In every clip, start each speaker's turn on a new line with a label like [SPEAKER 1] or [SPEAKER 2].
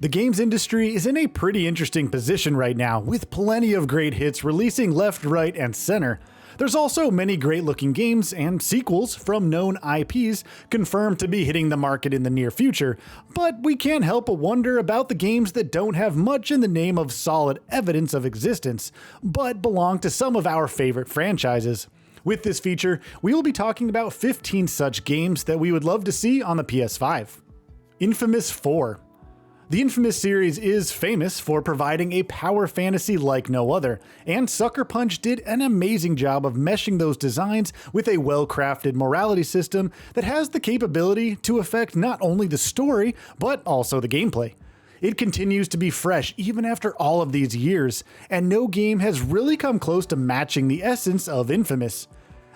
[SPEAKER 1] The games industry is in a pretty interesting position right now, with plenty of great hits releasing left, right, and center. There's also many great looking games and sequels from known IPs confirmed to be hitting the market in the near future, but we can't help but wonder about the games that don't have much in the name of solid evidence of existence, but belong to some of our favorite franchises. With this feature, we will be talking about 15 such games that we would love to see on the PS5. Infamous 4. The Infamous series is famous for providing a power fantasy like no other, and Sucker Punch did an amazing job of meshing those designs with a well-crafted morality system that has the capability to affect not only the story, but also the gameplay. It continues to be fresh even after all of these years, and no game has really come close to matching the essence of Infamous.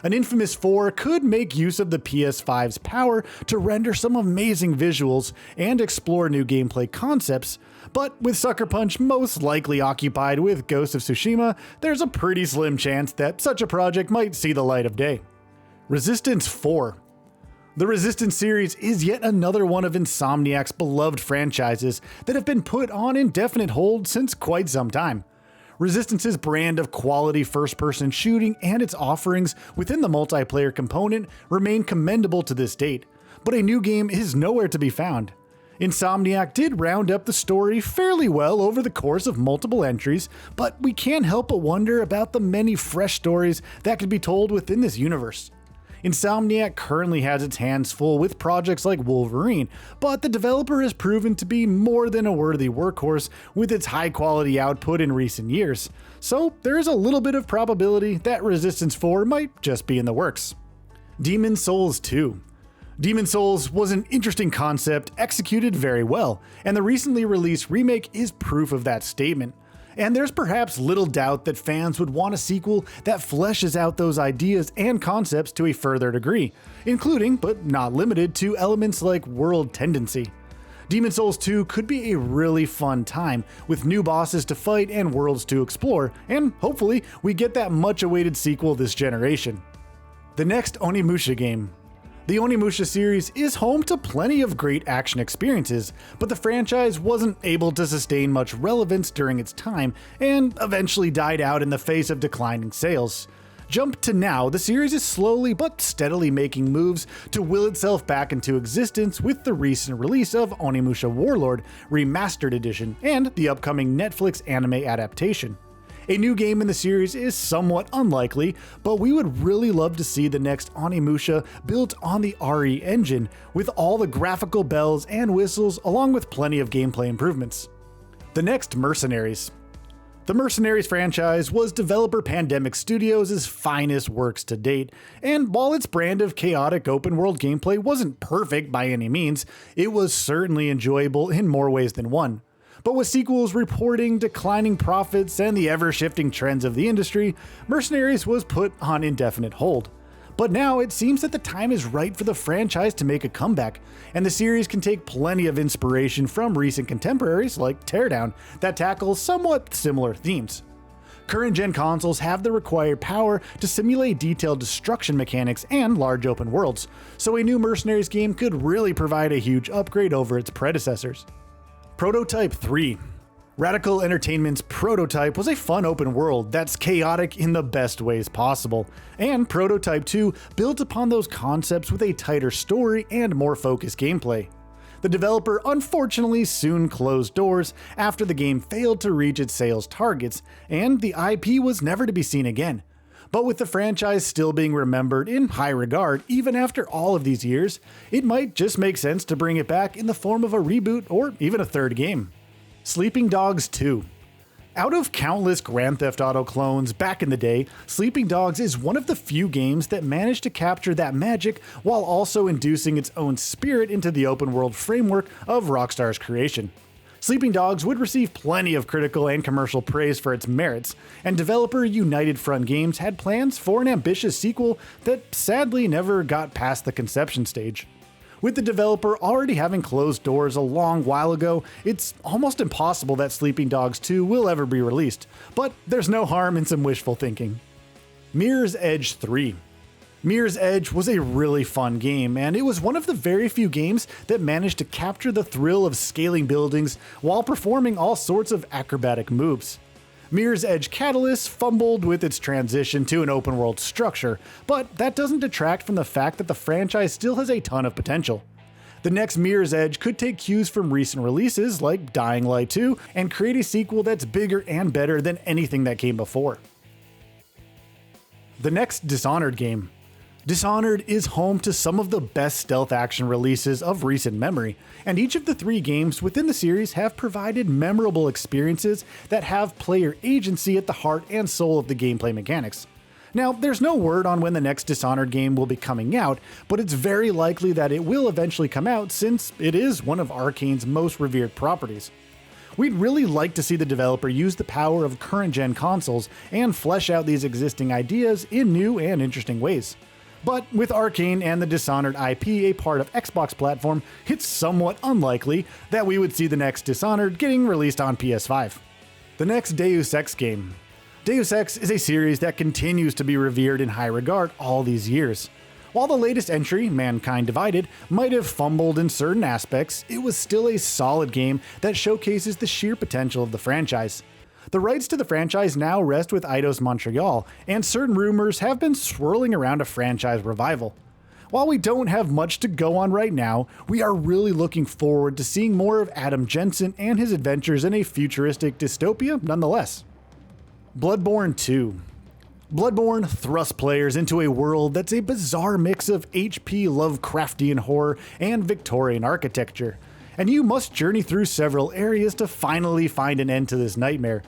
[SPEAKER 1] An Infamous 4 could make use of the PS5's power to render some amazing visuals and explore new gameplay concepts, but with Sucker Punch most likely occupied with Ghost of Tsushima, there's a pretty slim chance that such a project might see the light of day. Resistance 4. The Resistance series is yet another one of Insomniac's beloved franchises that have been put on indefinite hold since quite some time. Resistance's brand of quality first-person shooting and its offerings within the multiplayer component remain commendable to this date, but a new game is nowhere to be found. Insomniac did round up the story fairly well over the course of multiple entries, but we can't help but wonder about the many fresh stories that could be told within this universe. Insomniac currently has its hands full with projects like Wolverine, but the developer has proven to be more than a worthy workhorse with its high-quality output in recent years, so there is a little bit of probability that Resistance 4 might just be in the works. Demon's Souls 2. Demon's Souls was an interesting concept executed very well, and the recently released remake is proof of that statement. And there's perhaps little doubt that fans would want a sequel that fleshes out those ideas and concepts to a further degree, including, but not limited to, elements like world tendency. Demon's Souls 2 could be a really fun time, with new bosses to fight and worlds to explore, and hopefully we get that much-awaited sequel this generation. The Next Oni Musha game. The Oni Musha series is home to plenty of great action experiences, but the franchise wasn't able to sustain much relevance during its time and eventually died out in the face of declining sales. Jump to now, the series is slowly but steadily making moves to will itself back into existence with the recent release of Onimusha Warlord Remastered Edition and the upcoming Netflix anime adaptation. A new game in the series is somewhat unlikely, but we would really love to see the next Onimusha built on the RE engine, with all the graphical bells and whistles along with plenty of gameplay improvements. The Next Mercenaries. The Mercenaries franchise was developer Pandemic Studios' finest works to date, and while its brand of chaotic open-world gameplay wasn't perfect by any means, it was certainly enjoyable in more ways than one. But with sequels reporting declining profits and the ever-shifting trends of the industry, Mercenaries was put on indefinite hold. But now it seems that the time is right for the franchise to make a comeback, and the series can take plenty of inspiration from recent contemporaries like Teardown that tackle somewhat similar themes. Current-gen consoles have the required power to simulate detailed destruction mechanics and large open worlds, so a new Mercenaries game could really provide a huge upgrade over its predecessors. Prototype 3. Radical Entertainment's Prototype was a fun open world that's chaotic in the best ways possible, and Prototype 2 built upon those concepts with a tighter story and more focused gameplay. The developer unfortunately soon closed doors after the game failed to reach its sales targets, and the IP was never to be seen again. But with the franchise still being remembered in high regard even after all of these years, it might just make sense to bring it back in the form of a reboot or even a third game. Sleeping Dogs 2. Out of countless Grand Theft Auto clones back in the day, Sleeping Dogs is one of the few games that managed to capture that magic while also inducing its own spirit into the open world framework of Rockstar's creation. Sleeping Dogs would receive plenty of critical and commercial praise for its merits, and developer United Front Games had plans for an ambitious sequel that sadly never got past the conception stage. With the developer already having closed doors a long while ago, it's almost impossible that Sleeping Dogs 2 will ever be released, but there's no harm in some wishful thinking. Mirror's Edge 3. Mirror's Edge was a really fun game, and it was one of the very few games that managed to capture the thrill of scaling buildings while performing all sorts of acrobatic moves. Mirror's Edge Catalyst fumbled with its transition to an open world structure, but that doesn't detract from the fact that the franchise still has a ton of potential. The next Mirror's Edge could take cues from recent releases like Dying Light 2 and create a sequel that's bigger and better than anything that came before. The next Dishonored game. Dishonored is home to some of the best stealth action releases of recent memory, and each of the 3 games within the series have provided memorable experiences that have player agency at the heart and soul of the gameplay mechanics. Now, there's no word on when the next Dishonored game will be coming out, but it's very likely that it will eventually come out since it is one of Arkane's most revered properties. We'd really like to see the developer use the power of current-gen consoles and flesh out these existing ideas in new and interesting ways. But with Arkane and the Dishonored IP a part of Xbox platform, it's somewhat unlikely that we would see the next Dishonored getting released on PS5. The next Deus Ex game. Deus Ex is a series that continues to be revered in high regard all these years. While the latest entry, Mankind Divided, might have fumbled in certain aspects, it was still a solid game that showcases the sheer potential of the franchise. The rights to the franchise now rest with Eidos Montreal, and certain rumors have been swirling around a franchise revival. While we don't have much to go on right now, we are really looking forward to seeing more of Adam Jensen and his adventures in a futuristic dystopia nonetheless. Bloodborne II. Bloodborne thrusts players into a world that's a bizarre mix of HP Lovecraftian horror and Victorian architecture, and you must journey through several areas to finally find an end to this nightmare.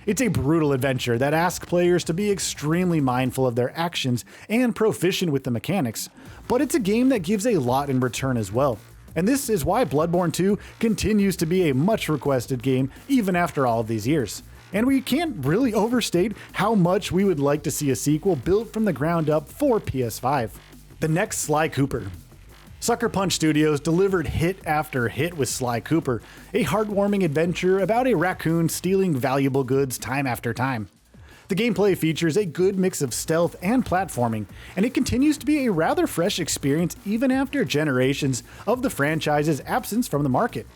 [SPEAKER 1] It's a brutal adventure that asks players to be extremely mindful of their actions and proficient with the mechanics, but it's a game that gives a lot in return as well. And this is why Bloodborne 2 continues to be a much requested game even after all of these years. And we can't really overstate how much we would like to see a sequel built from the ground up for PS5. The next Sly Cooper. Sucker Punch Studios delivered hit after hit with Sly Cooper, a heartwarming adventure about a raccoon stealing valuable goods time after time. The gameplay features a good mix of stealth and platforming, and it continues to be a rather fresh experience even after generations of the franchise's absence from the market.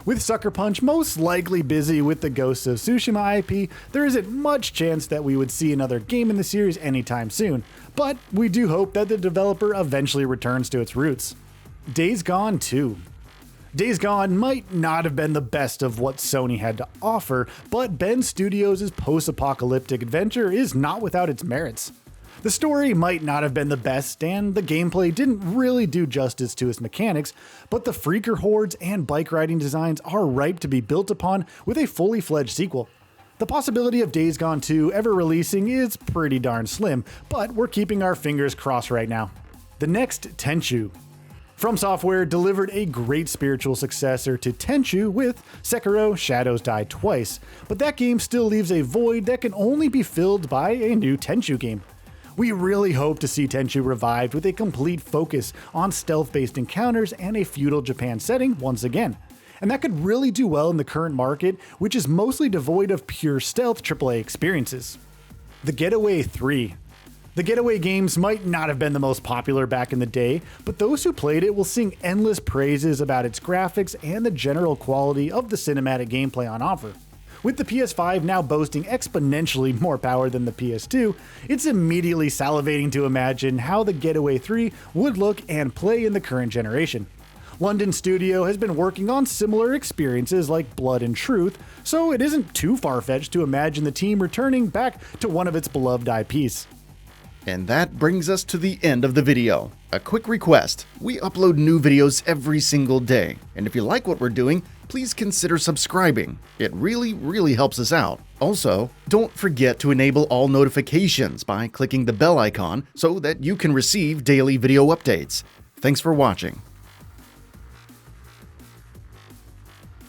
[SPEAKER 1] With Sucker Punch most likely busy with the Ghosts of Tsushima IP, there isn't much chance that we would see another game in the series anytime soon, but we do hope that the developer eventually returns to its roots. Days Gone 2. Days Gone might not have been the best of what Sony had to offer, but Bend Studios' post-apocalyptic adventure is not without its merits. The story might not have been the best, and the gameplay didn't really do justice to its mechanics, but the freaker hordes and bike riding designs are ripe to be built upon with a fully fledged sequel. The possibility of Days Gone 2 ever releasing is pretty darn slim, but we're keeping our fingers crossed right now. The next Tenchu. From Software delivered a great spiritual successor to Tenchu with Sekiro: Shadows Die Twice, but that game still leaves a void that can only be filled by a new Tenchu game. We really hope to see Tenchu revived with a complete focus on stealth-based encounters and a feudal Japan setting once again. And that could really do well in the current market, which is mostly devoid of pure stealth AAA experiences. The Getaway 3. The Getaway games might not have been the most popular back in the day, but those who played it will sing endless praises about its graphics and the general quality of the cinematic gameplay on offer. With the PS5 now boasting exponentially more power than the PS2, it's immediately salivating to imagine how the Getaway 3 would look and play in the current generation. London Studio has been working on similar experiences like Blood and Truth, so it isn't too far-fetched to imagine the team returning back to one of its beloved IPs.
[SPEAKER 2] And that brings us to the end of the video. A quick request: we upload new videos every single day, and if you like what we're doing, please consider subscribing. It really helps us out. Also, don't forget to enable all notifications by clicking the bell icon so that you can receive daily video updates. Thanks for watching.